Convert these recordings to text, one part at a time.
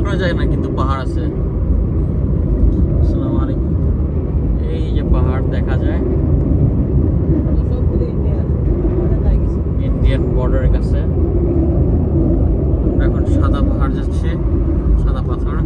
করা যায় না, কিন্তু পাহাড় আছে। আসসালামু আলাইকুম। এই যে পাহাড় দেখা যায় ইন্ডিয়ান বর্ডারের কাছে। আমরা এখন সাদা পাহাড় যাচ্ছি, সাদা পাথর।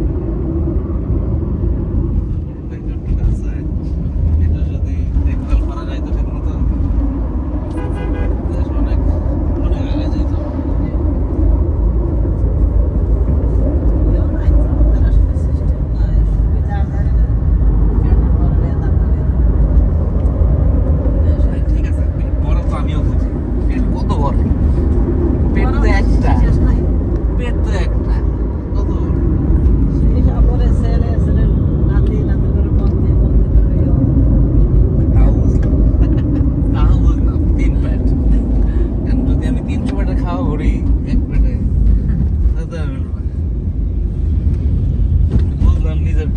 নিজের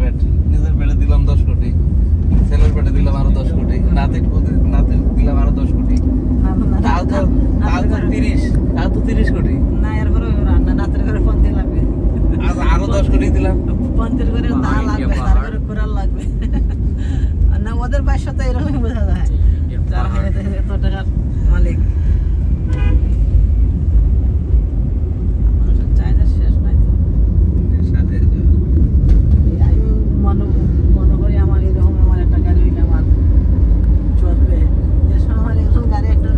পেটে দিলাম 10 কোটি, ছেলের পেটে দিলাম আরো 10 কোটি, নাতির দিলাম আরো 10 কোটি, তাও তো 30 কোটি। না এরপরে নাতের ঘরে পন্থী লাগবে, আরো 10 কোটি দিলাম। পন্থীর ঘরে দা লাগবে, তার ঘরে কোরাল লাগবে। না ওদের বাসাতে এরকমই বোঝা যায়, যার হাতে এতটা